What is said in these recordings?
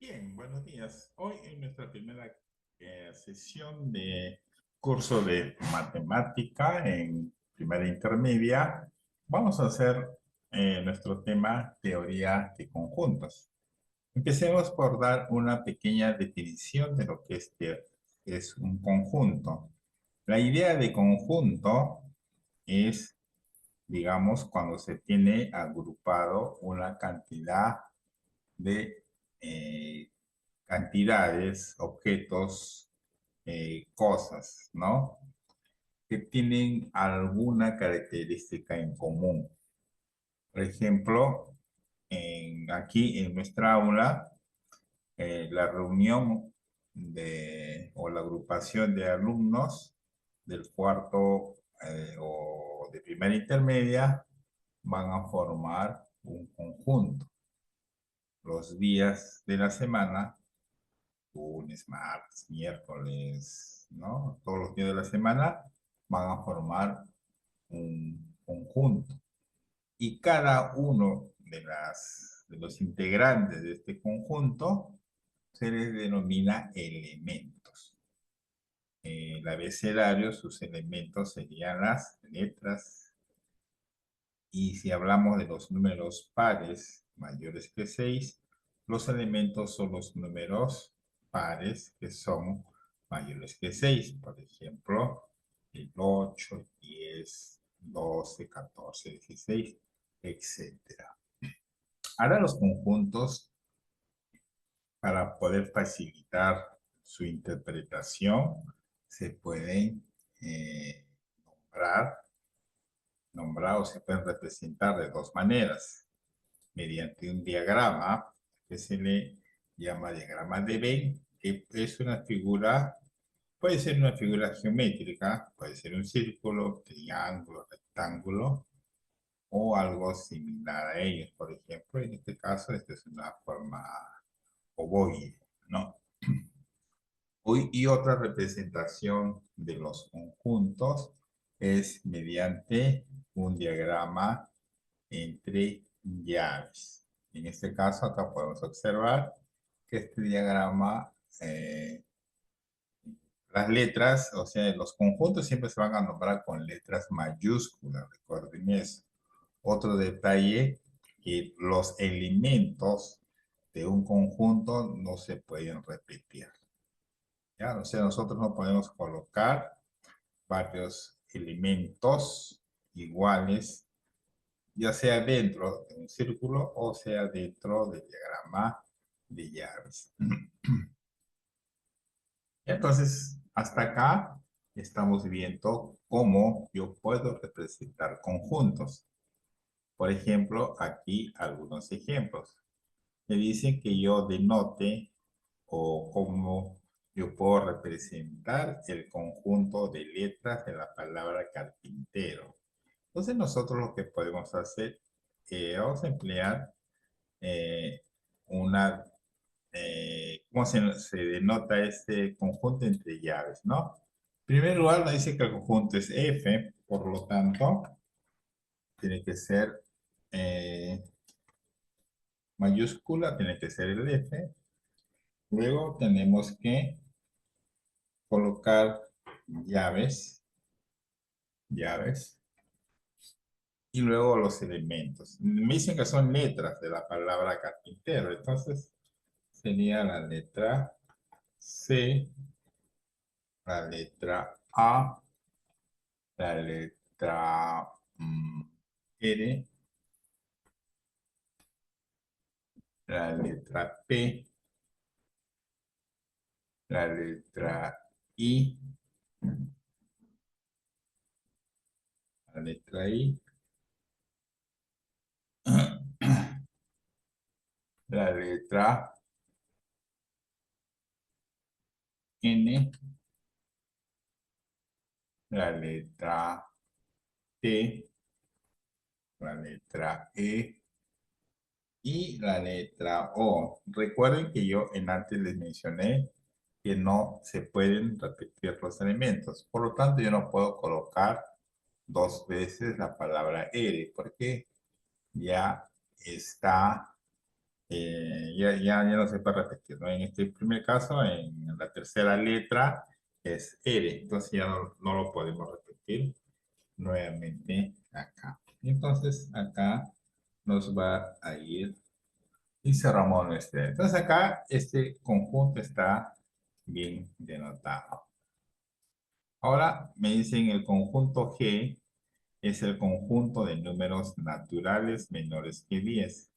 Bien, buenos días. Hoy en nuestra primera sesión de curso de matemática en primera intermedia, vamos a hacer nuestro tema teoría de conjuntos. Empecemos por dar una pequeña definición de lo que es un conjunto. La idea de conjunto es, digamos, cuando se tiene agrupado una cantidad de cantidades, objetos, cosas, ¿no? Que tienen alguna característica en común. Por ejemplo, aquí en nuestra aula, la reunión o la agrupación de alumnos del cuarto o de primera intermedia van a formar un conjunto. Los días de la semana, lunes, martes, miércoles, ¿no? Todos los días de la semana van a formar un conjunto. Y cada uno de los integrantes de este conjunto se les denomina elementos. El abecedario, sus elementos serían las letras. Y si hablamos de los números pares mayores que 6, los elementos son los números pares que son mayores que 6. Por ejemplo, el 8, 10, 12, 14, 16, etc. Ahora los conjuntos, para poder facilitar su interpretación, se pueden nombrar nombrados se pueden representar de dos maneras. Mediante un diagrama que se le llama diagrama de Venn, que es una figura, puede ser una figura geométrica, puede ser un círculo, triángulo, rectángulo o algo similar a ellos. Por ejemplo, en este caso, esta es una forma ovoide, ¿no? Y otra representación de los conjuntos es mediante un diagrama entre llaves. En este caso, acá podemos observar que este diagrama, las letras, o sea, los conjuntos siempre se van a nombrar con letras mayúsculas, recuerden eso. Otro detalle, que los elementos de un conjunto no se pueden repetir. ¿Ya? O sea, nosotros no podemos colocar varios elementos iguales, ya sea dentro de un círculo o sea dentro del diagrama de llaves. Entonces, hasta acá estamos viendo cómo yo puedo representar conjuntos. Por ejemplo, aquí algunos ejemplos. Me dicen que yo denote o cómo yo puedo representar el conjunto de letras de la palabra carpintero. Entonces nosotros lo que podemos hacer, vamos a emplear eh, una, ¿cómo se denota este conjunto entre llaves, no? En primer lugar nos dice que el conjunto es F, por lo tanto, tiene que ser mayúscula, tiene que ser el F. Luego tenemos que colocar llaves, y luego los elementos. Me dicen que son letras de la palabra carpintero, entonces sería la letra C, la letra A, la letra R, la letra P, la letra I, la letra I, la letra N, la letra T, la letra E y la letra O. Recuerden que yo antes les mencioné que no se pueden repetir los elementos. Por lo tanto, yo no puedo colocar dos veces la palabra R porque ya está, ya no se puede repetir, ¿no? En este primer caso, en la tercera letra es R, entonces ya no lo podemos repetir nuevamente acá. Entonces acá nos va a ir y cerramos nuestra. Entonces acá este conjunto está bien denotado. Ahora me dicen el conjunto G es el conjunto de números naturales menores que 10.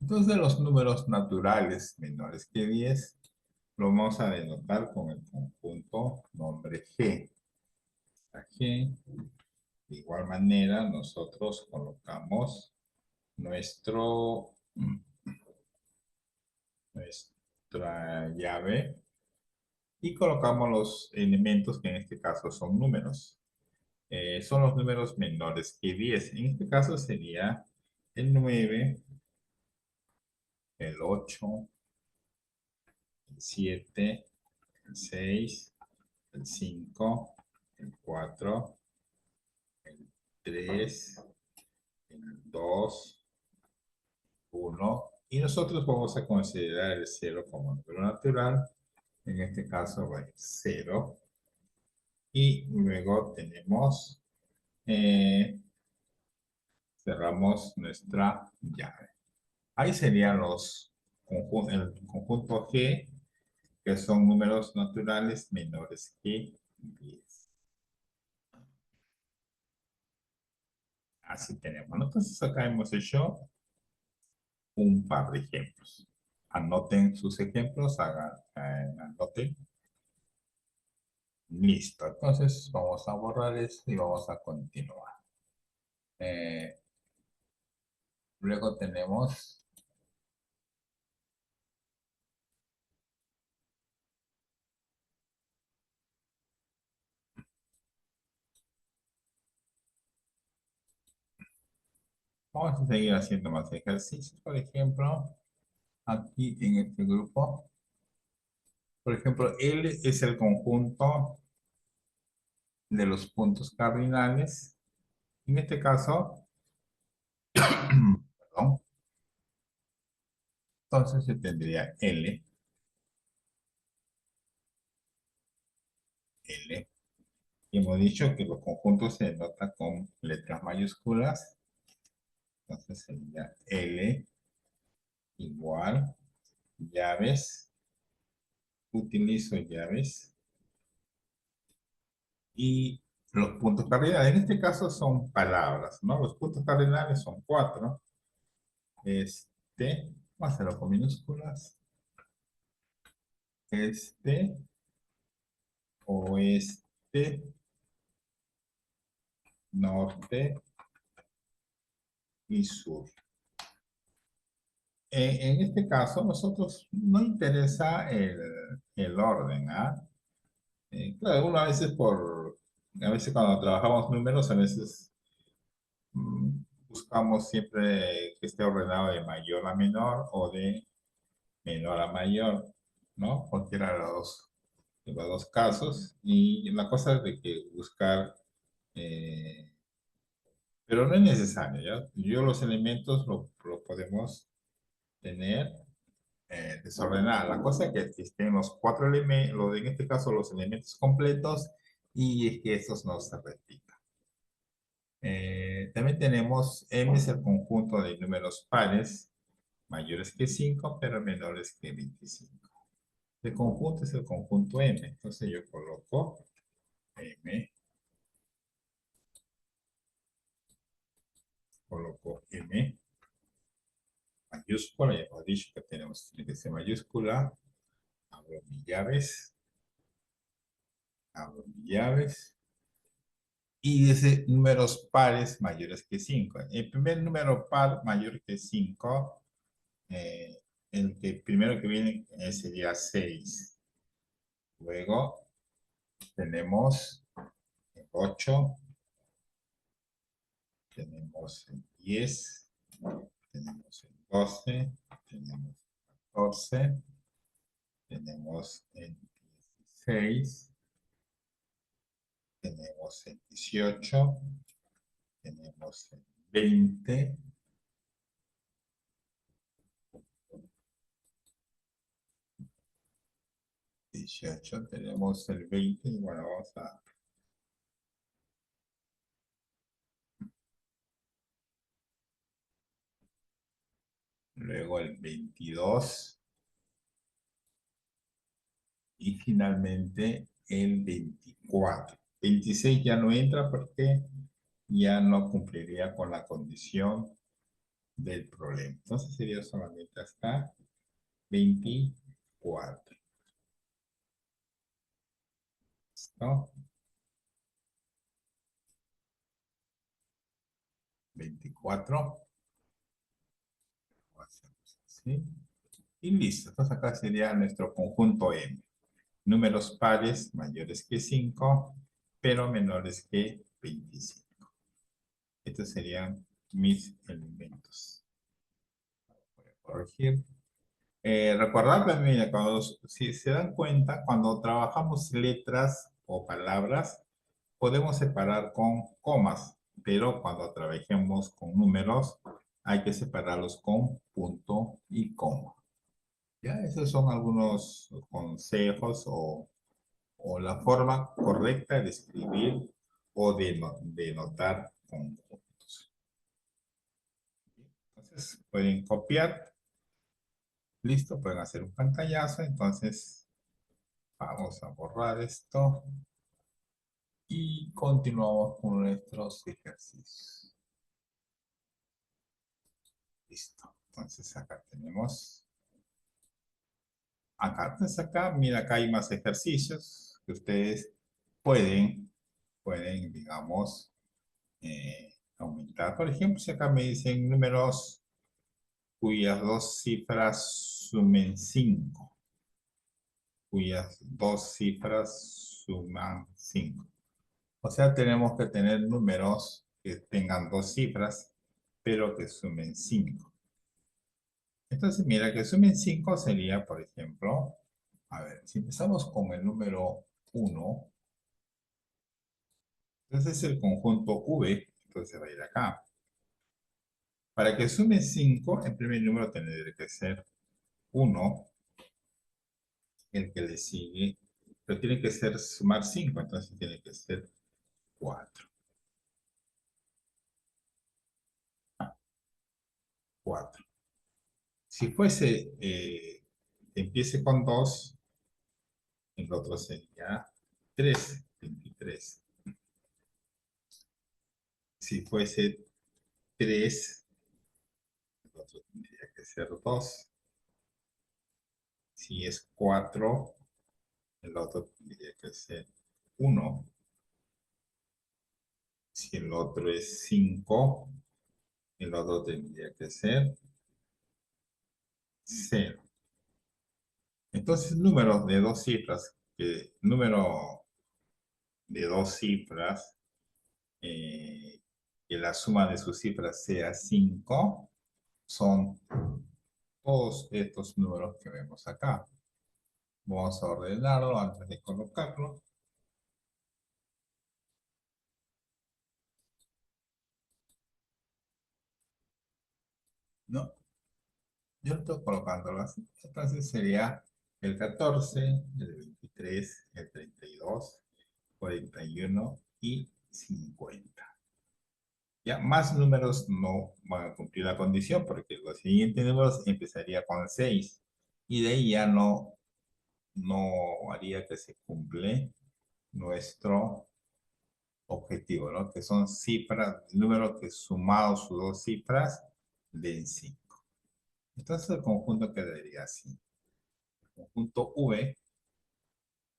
Entonces los números naturales menores que 10 lo vamos a denotar con el conjunto nombre G. G. De igual manera nosotros colocamos nuestro, nuestra llave y colocamos los elementos que en este caso son números. Son los números menores que 10. En este caso sería el 9, el 8, el 7, el 6, el 5, el 4, el 3, el 2, 1. Y nosotros vamos a considerar el 0 como número natural. En este caso va a ser 0. Y luego tenemos, cerramos nuestra llave. Ahí serían el conjunto G, que son números naturales menores que 10. Así tenemos, ¿no? Entonces acá hemos hecho un par de ejemplos. Anoten sus ejemplos, anoten. Listo, entonces vamos a borrar esto y vamos a continuar. Luego tenemos vamos a seguir haciendo más ejercicios. Por ejemplo, aquí en este grupo, por ejemplo, L es el conjunto de los puntos cardinales. En este caso, perdón, entonces yo tendría L, L. Y hemos dicho que los conjuntos se denotan con letras mayúsculas. Entonces sería L igual llaves. Utilizo llaves. Y los puntos cardinales, en este caso son palabras, ¿no? Los puntos cardinales son 4. Vamos a hacerlo con minúsculas. Oeste, norte y sur. En este caso, nosotros no interesa el orden, ¿ah? Claro, uno a veces cuando trabajamos números, a veces mm, buscamos siempre que esté ordenado de mayor a menor o de menor a mayor, ¿no? Cualquiera de los dos casos. Y la cosa es de que buscar, pero no es necesario, ¿ya? Los elementos lo podemos tener desordenada. La cosa es que estén los 4 elementos, en este caso los elementos completos, y es que estos no se repitan. También tenemos M es el conjunto de números pares mayores que 5, pero menores que 25. El conjunto es el conjunto M. Entonces yo coloco M, mayúscula, ya hemos dicho que tiene que ser mayúscula. Abro mis llaves. Y dice números pares mayores que 5. El primer número par mayor que 5, el que primero que viene sería 6. Luego tenemos el 8, tenemos el 10, tenemos el 12, tenemos el 14, tenemos el 16, tenemos el 18, tenemos el 20, 18, tenemos el 20, y bueno, vamos a... Luego el 22. Y finalmente el 24. 26 ya no entra porque ya no cumpliría con la condición del problema. Entonces sería solamente hasta 24. ¿No? 24. ¿Sí? Y listo. Entonces acá sería nuestro conjunto M. Números pares mayores que 5, pero menores que 25. Estos serían mis elementos. Voy a corregir. Recordar también, si se dan cuenta, cuando trabajamos letras o palabras, podemos separar con comas, pero cuando trabajemos con números, hay que separarlos con punto y coma. ¿Ya? Esos son algunos consejos o la forma correcta de escribir o de notar conjuntos. Entonces, pueden copiar. Listo, pueden hacer un pantallazo. Entonces, vamos a borrar esto y continuamos con nuestros ejercicios. Listo. Entonces, acá tenemos. Acá, entonces acá, mira, acá hay más ejercicios que ustedes pueden, digamos, aumentar. Por ejemplo, si acá me dicen números cuyas dos cifras sumen 5, cuyas dos cifras suman 5. O sea, tenemos que tener números que tengan dos cifras, pero que sumen 5. Entonces, mira, que sumen 5 sería, por ejemplo, a ver, si empezamos con el número 1, entonces el conjunto V, entonces va a ir acá. Para que sume 5, el primer número tendría que ser 1, el que le sigue, pero tiene que ser sumar 5, entonces tiene que ser 4. 4. Si fuese, empiece con 2, el otro sería 3, 23. Si fuese 3, el otro tendría que ser 2. Si es 4, el otro tendría que ser 1. Si el otro es 5, el otro tendría que ser 0. Entonces, números de dos cifras, número de dos cifras, que la suma de sus cifras sea 5, son todos estos números que vemos acá. Vamos a ordenarlo antes de colocarlo. No, yo lo estoy colocándolo así. Entonces sería el 14, el 23, el 32, 41 y 50. Ya más números no van a cumplir la condición porque los siguientes números empezaría con 6 y de ahí ya no haría que se cumple nuestro objetivo, ¿no? Que son cifras, números que sumados sus dos cifras den 5. Entonces el conjunto quedaría así. El conjunto V,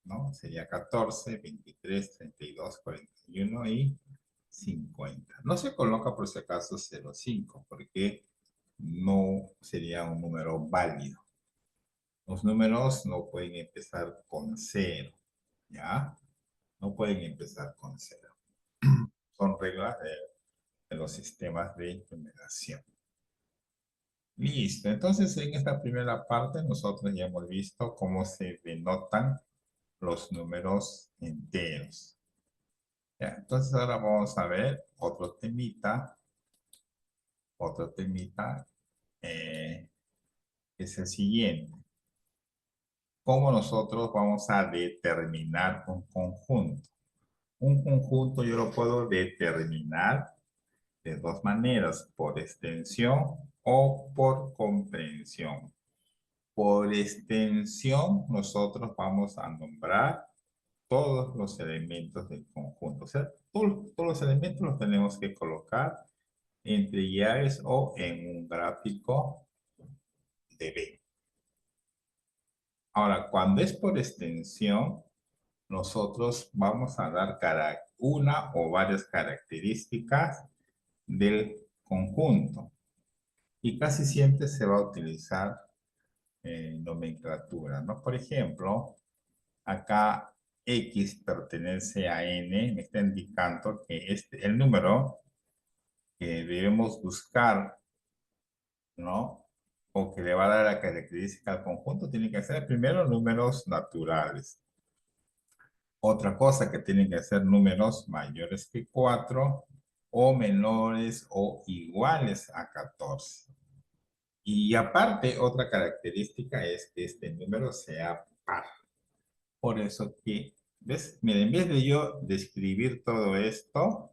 ¿no? Sería 14, 23, 32, 41 y 50. No se coloca por si acaso 0,5 porque no sería un número válido. Los números no pueden empezar con 0, ¿ya? No pueden empezar con 0. Son reglas de los sistemas de numeración. Listo. Entonces, en esta primera parte nosotros ya hemos visto cómo se denotan los números enteros. Ya, entonces ahora vamos a ver otro temita, es el siguiente. cómo nosotros vamos a determinar un conjunto. Un conjunto yo lo puedo determinar de dos maneras, por extensión o por comprensión. Por extensión, nosotros vamos a nombrar todos los elementos del conjunto. O sea, todos los elementos los tenemos que colocar entre llaves o en un gráfico de B. Ahora, cuando es por extensión, nosotros vamos a dar una o varias características del conjunto. Y casi siempre se va a utilizar nomenclatura, ¿no? Por ejemplo, acá X pertenece a N, me está indicando que el número que debemos buscar, ¿no? O que le va a dar la característica al conjunto, tiene que ser primero números naturales. Otra cosa que tienen que ser números mayores que 4 o menores o iguales a 14. Y aparte, otra característica es que este número sea par. Por eso que, ¿ves? Mira, en vez de yo describir todo esto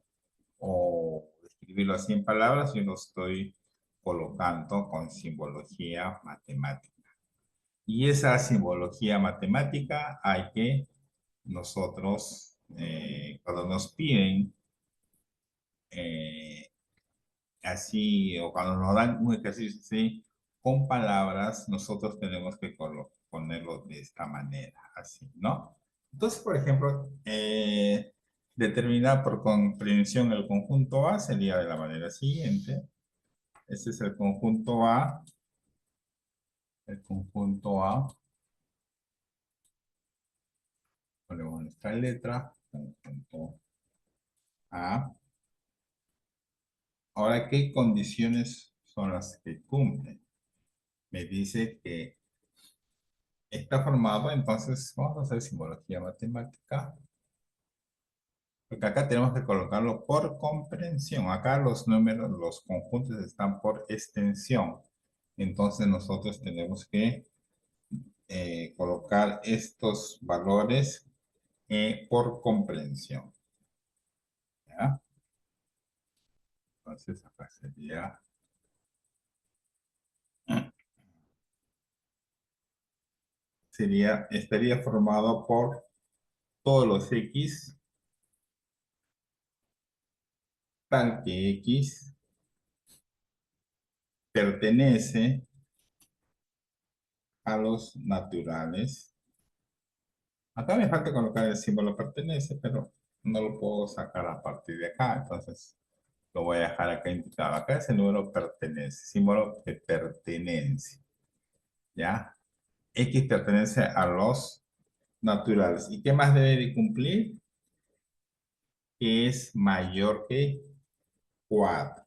o escribirlo así en palabras, yo lo estoy colocando con simbología matemática. Y esa simbología matemática hay que nosotros, cuando nos piden eh, así, o cuando nos dan un ejercicio así, con palabras, nosotros tenemos que ponerlo de esta manera, así, ¿no? Entonces, por ejemplo, determinar por comprensión el conjunto A sería de la manera siguiente. Este es el conjunto A. El conjunto A. Ponemos nuestra letra. Conjunto A. Ahora, ¿qué condiciones son las que cumplen? Me dice que está formado, entonces vamos a hacer simbología matemática. Porque acá tenemos que colocarlo por comprensión. Acá los números, los conjuntos están por extensión. Entonces nosotros tenemos que colocar estos valores por comprensión. ¿Ya? Entonces acá estaría formado por todos los X, tal que X pertenece a los naturales. Acá me falta colocar el símbolo pertenece, pero no lo puedo sacar a partir de acá, entonces lo voy a dejar acá indicado. Acá es el número pertenece, símbolo de pertenencia, ¿ya? X pertenece a los naturales. ¿Y qué más debe de cumplir? Que es mayor que 4.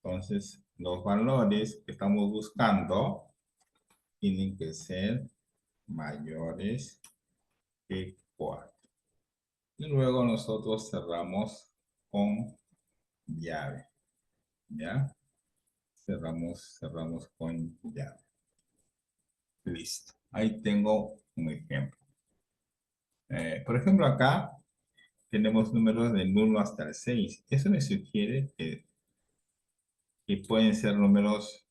Entonces, los valores que estamos buscando tienen que ser mayores que 4. Y luego nosotros cerramos con llave, ¿ya? Cerramos con llave. Listo. Ahí tengo un ejemplo. Por ejemplo, acá tenemos números del 1 hasta el 6. Eso me sugiere que pueden ser números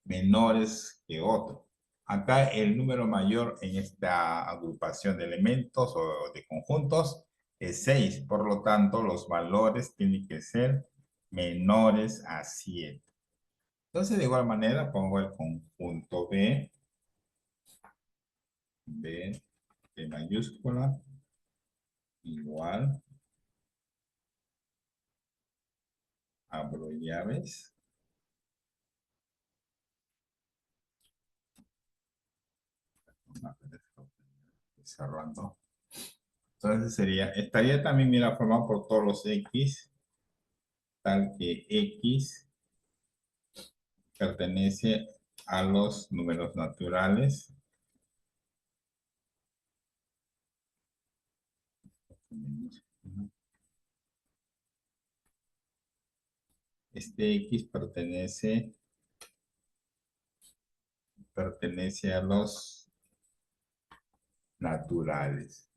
menores que otros. Acá el número mayor en esta agrupación de elementos o de conjuntos es 6. Por lo tanto, los valores tienen que ser menores a 7. Entonces, de igual manera, pongo el conjunto B de mayúscula, igual, abro llaves, cerrando. Entonces estaría también, mira, formado por todos los X, tal que X pertenece a los números naturales. Este X pertenece pertenece a los naturales.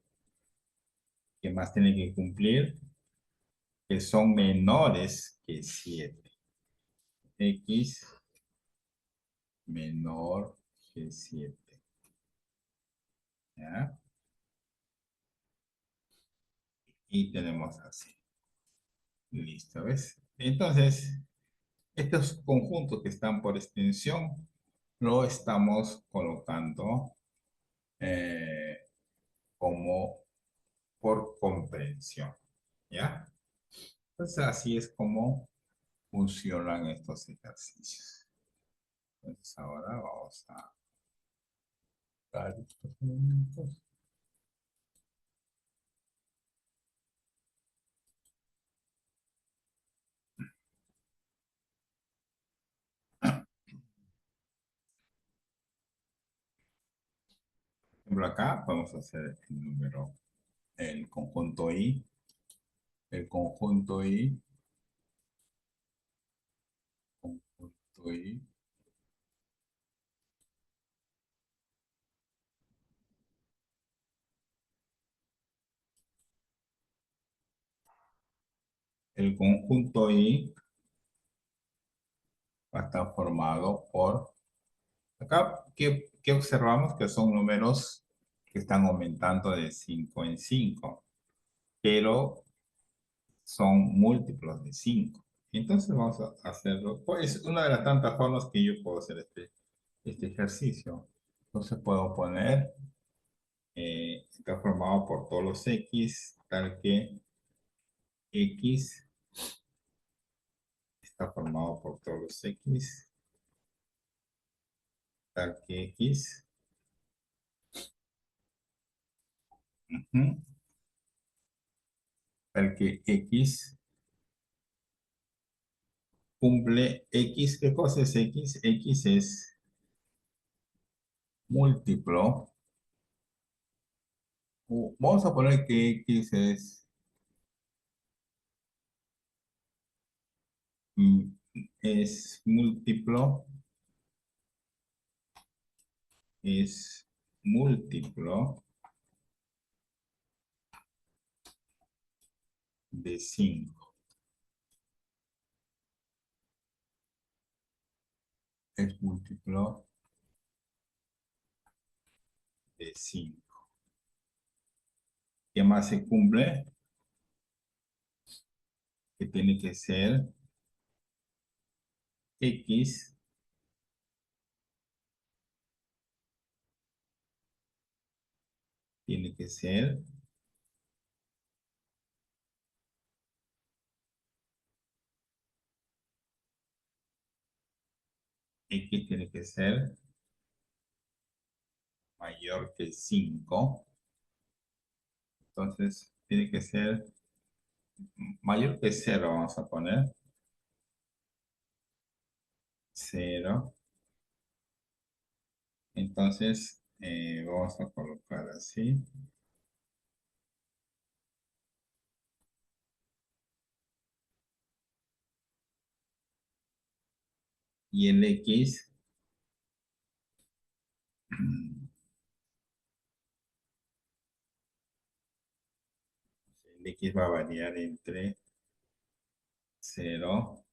¿Qué más tiene que cumplir? Que son menores que 7. X menor que 7. ¿Ya? Y tenemos así. Listo, ¿ves? Entonces, estos conjuntos que están por extensión, lo estamos colocando eh, como por comprensión, ¿ya? Entonces, así es como funcionan estos ejercicios. Entonces, ahora vamos a dar estos elementos. Por ejemplo, acá podemos hacer el número, el conjunto I, el conjunto I, conjunto I, el conjunto I va a estar formado por, acá, ¿qué observamos? Que son números que están aumentando de 5 en 5, pero son múltiplos de 5. Entonces vamos a hacerlo, pues una de las tantas formas que yo puedo hacer este ejercicio. Entonces puedo poner, está formado por todos los X, tal que X está formado por todos los X, tal que X, tal que X cumple X. ¿Qué cosa es X? X es múltiplo. Vamos a poner que X mm, es múltiplo, es múltiplo de 5. Es múltiplo de 5. ¿Qué más se cumple? Que tiene que ser X, tiene que ser X, tiene que ser mayor que 5. Entonces, tiene que ser mayor que 0, vamos a poner 0. Entonces, vamos a colocar así. Y el X, el X va a variar entre 0,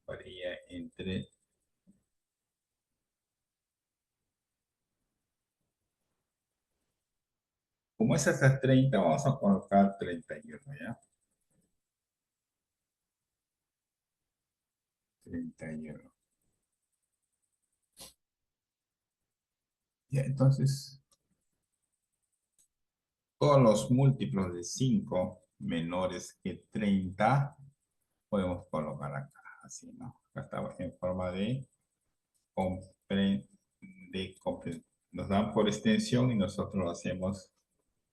varía entre, como es hasta 30, vamos a colocar 31, ¿ya? 31. Ya, entonces, todos los múltiplos de 5 menores que 30 podemos colocar acá, así, ¿no? Acá está en forma de compre, nos dan por extensión y nosotros lo hacemos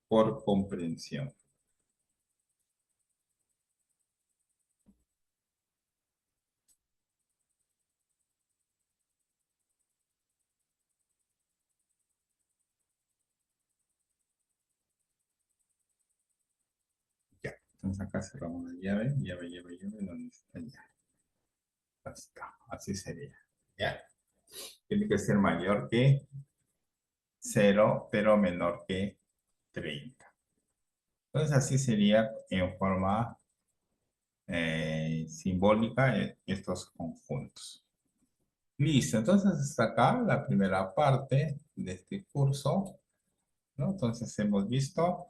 por comprensión. Ya, entonces acá cerramos la llave, llave, ¿dónde está la llave? Así está, así sería. ¿Ya? Tiene que ser mayor que 0, pero menor que 30. Entonces así sería en forma simbólica estos conjuntos. Listo, entonces hasta acá la primera parte de este curso, ¿no? Entonces hemos visto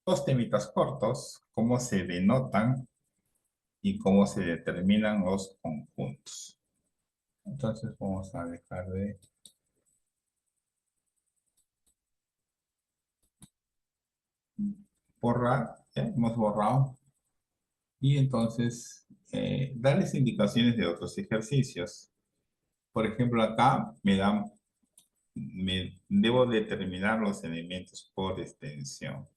dos temitas cortos, cómo se denotan y cómo se determinan los conjuntos. Entonces vamos a dejar de borrar, ¿ya? Hemos borrado. Y entonces darles indicaciones de otros ejercicios. Por ejemplo, acá me debo determinar los elementos por extensión.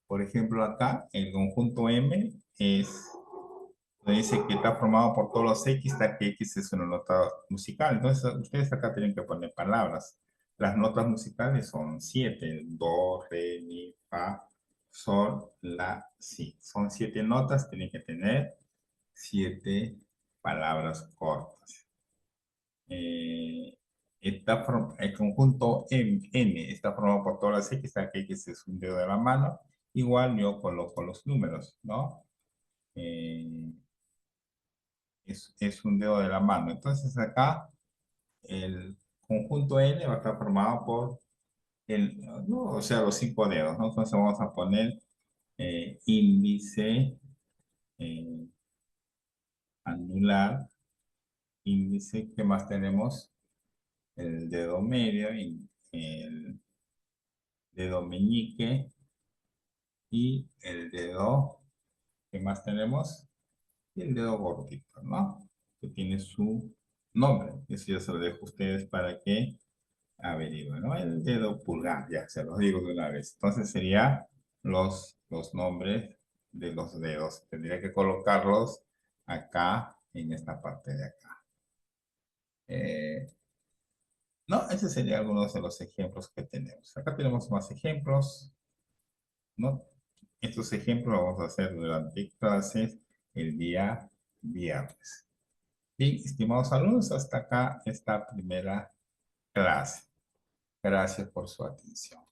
Por ejemplo, acá el conjunto M dice que está formado por todos los X, hasta que X es una nota musical. Entonces, ustedes acá tienen que poner palabras. Las notas musicales son 7, do, re, mi, fa, sol, la, si. Son 7 notas, tienen que tener 7 palabras cortas. El conjunto N está formado por todas las X, hasta que X es un dedo de la mano. Igual yo coloco los números, ¿no? Es un dedo de la mano. Entonces acá el conjunto N va a estar formado por no, o sea, los 5 dedos, ¿no? Entonces vamos a poner índice, eh, anular, índice, ¿qué más tenemos? El dedo medio, y el dedo meñique y el dedo, ¿qué más tenemos? Y el dedo gordito, ¿no? Que tiene su nombre. Eso ya se lo dejo a ustedes para que averigüen, ¿no? El dedo pulgar, ya se los digo de una vez. Entonces serían los nombres de los dedos. Tendría que colocarlos acá, en esta parte de acá. No, ese sería algunos de los ejemplos que tenemos. Acá tenemos más ejemplos, ¿no? Estos ejemplos los vamos a hacer durante clases el día viernes. Bien, estimados alumnos, hasta acá esta primera clase. Gracias por su atención.